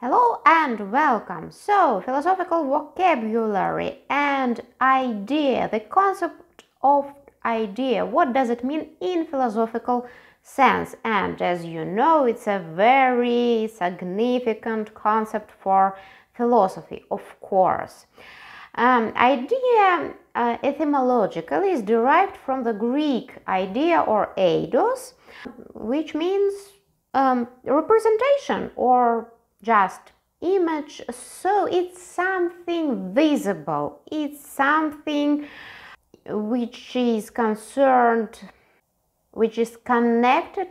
Hello and welcome. So, philosophical vocabulary and idea, the concept of idea, what does it mean in philosophical sense? And as you know, it's a very significant concept for philosophy, of course. Idea etymologically is derived from the Greek idea or eidos, which means representation or just image. So it's something visible, it's something which is connected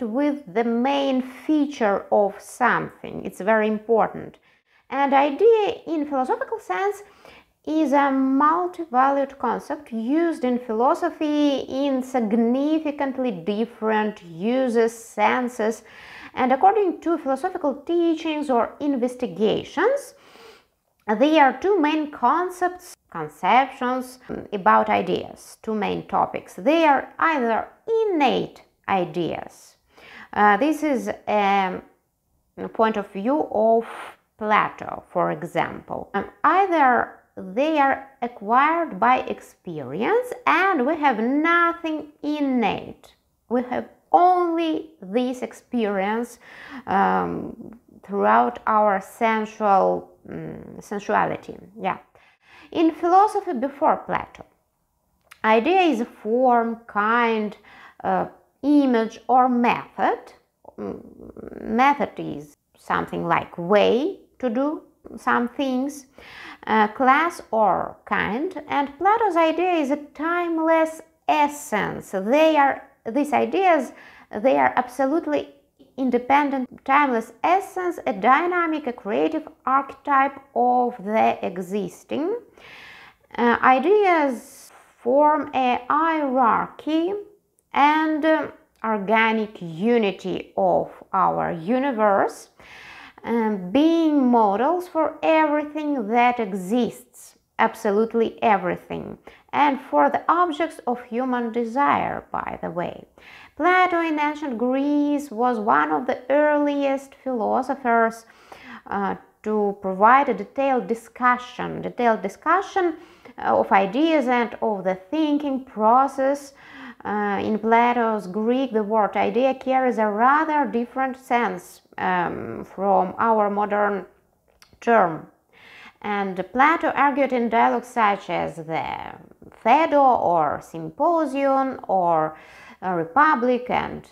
with the main feature of something. It's very important. And idea in philosophical sense is a multi-valued concept used in philosophy in significantly different uses, senses, and according to philosophical teachings or investigations, there are two main conceptions about ideas, two main topics. They are either innate ideas. This is a point of view of Plato, for example. Either they are acquired by experience and we have nothing innate. We have only this experience throughout our sensuality. Yeah. In philosophy before Plato, idea is a form, kind, image or method. Method is something like way to do some things, class or kind, and Plato's idea is a timeless essence. These ideas, they are absolutely independent, timeless essence, a dynamic, a creative archetype of the existing. Ideas form a hierarchy and organic unity of our universe, being models for everything that exists, absolutely everything, and for the objects of human desire, by the way. Plato in ancient Greece was one of the earliest philosophers to provide a detailed discussion of ideas and of the thinking process. In Plato's Greek, the word idea carries a rather different sense from our modern term. And Plato argued in dialogues such as the Phaedo or Symposium or Republic and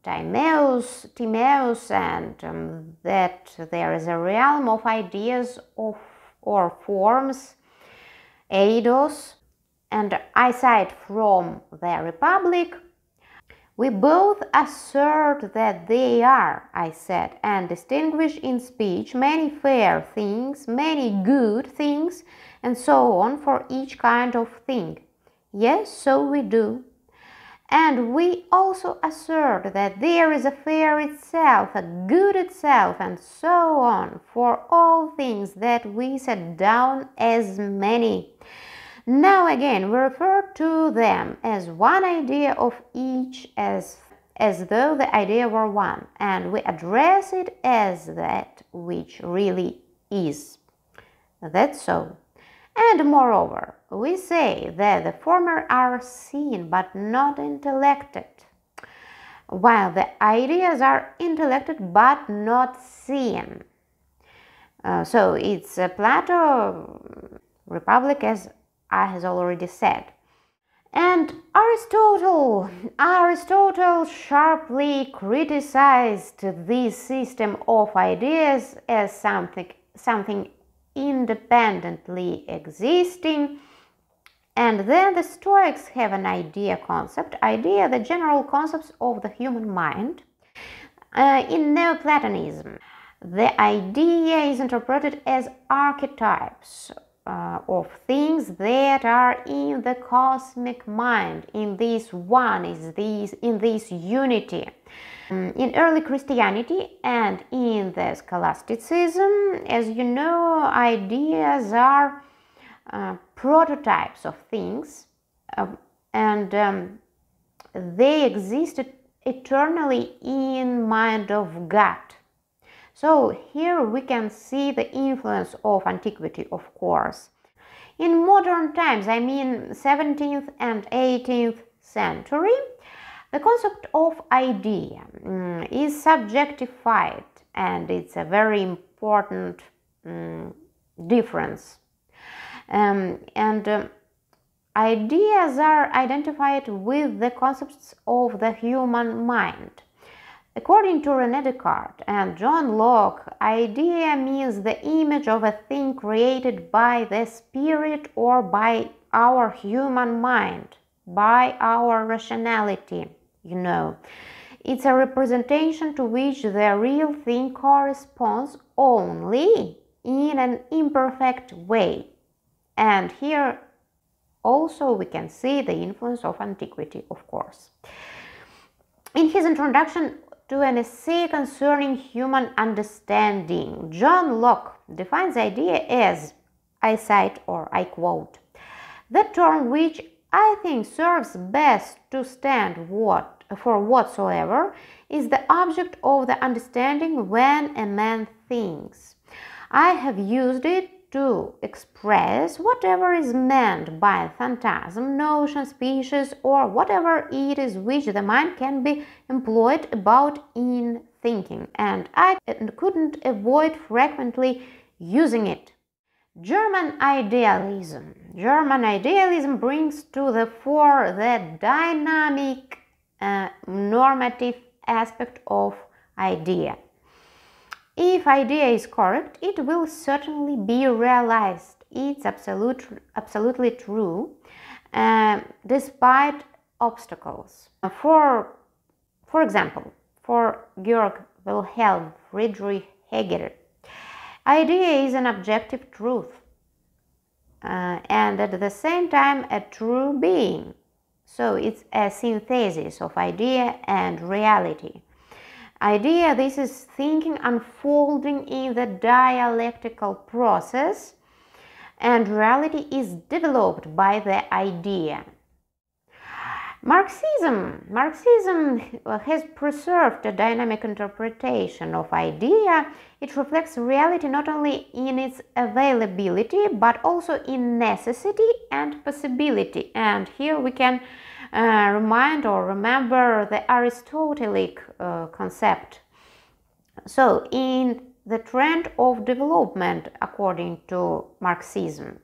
Timaeus, and that there is a realm of ideas or forms, eidos. And I cite from the Republic, we both assert that they are, I said, and distinguish in speech many fair things, many good things, and so on for each kind of thing. Yes, so we do. And we also assert that there is a fair itself, a good itself, and so on for all things that we set down as many. Now again, we refer to them as one idea of each, as though the idea were one, and we address it as that which really is. That's so. And moreover, we say that the former are seen but not intellected, while the ideas are intellected but not seen. So it's Plato, Republic, as I has already said. And Aristotle sharply criticized this system of ideas as something independently existing. And then the Stoics have an idea concept, the general concepts of the human mind. In Neoplatonism, the idea is interpreted as archetypes of things that are in the cosmic mind, in this one, in this unity. In early Christianity and in the scholasticism, as you know, ideas are prototypes of things, and they existed eternally in mind of God. So here we can see the influence of antiquity, of course. In modern times, I mean 17th and 18th century, the concept of idea is subjectified, and it's a very important difference. Ideas are identified with the concepts of the human mind. According to René Descartes and John Locke, idea means the image of a thing created by the spirit or by our human mind, by our rationality, It's a representation to which the real thing corresponds only in an imperfect way. And here also we can see the influence of antiquity, of course. In his introduction to an essay concerning human understanding, John Locke defines idea as, I cite or I quote, "the term which I think serves best to stand for whatsoever is the object of the understanding when a man thinks. I have used it to express whatever is meant by phantasm, notion, species, or whatever it is which the mind can be employed about in thinking, and I couldn't avoid frequently using it." German idealism. German idealism brings to the fore the dynamic, normative aspect of idea. If idea is correct, it will certainly be realized. It's absolutely true, despite obstacles. For example, for Georg Wilhelm Friedrich Hegel, idea is an objective truth, and at the same time a true being. So it's a synthesis of idea and reality. Idea, this is thinking unfolding in the dialectical process, and reality is developed by the idea. Marxism has preserved a dynamic interpretation of idea. It reflects reality not only in its availability, but also in necessity and possibility. And here we can remind or remember the Aristotelic concept. So, in the trend of development, according to Marxism,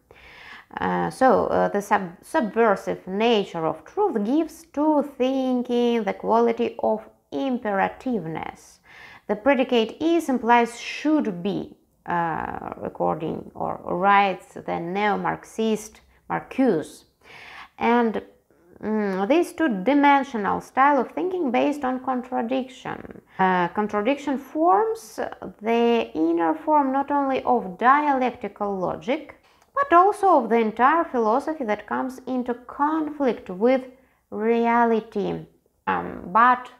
the subversive nature of truth gives to thinking the quality of imperativeness. The predicate is implies should be, according or writes the neo-Marxist Marcuse. And this two-dimensional style of thinking based on contradiction. Contradiction forms the inner form not only of dialectical logic, but also of the entire philosophy that comes into conflict with reality. But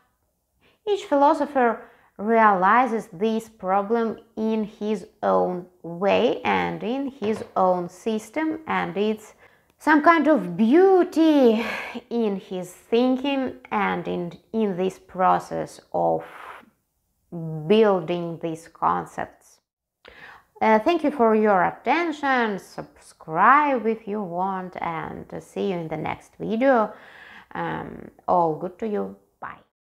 each philosopher realizes this problem in his own way and in his own system, and it's some kind of beauty in his thinking and in this process of building these concepts. Thank you for your attention. Subscribe if you want, and see you in the next video. All good to you.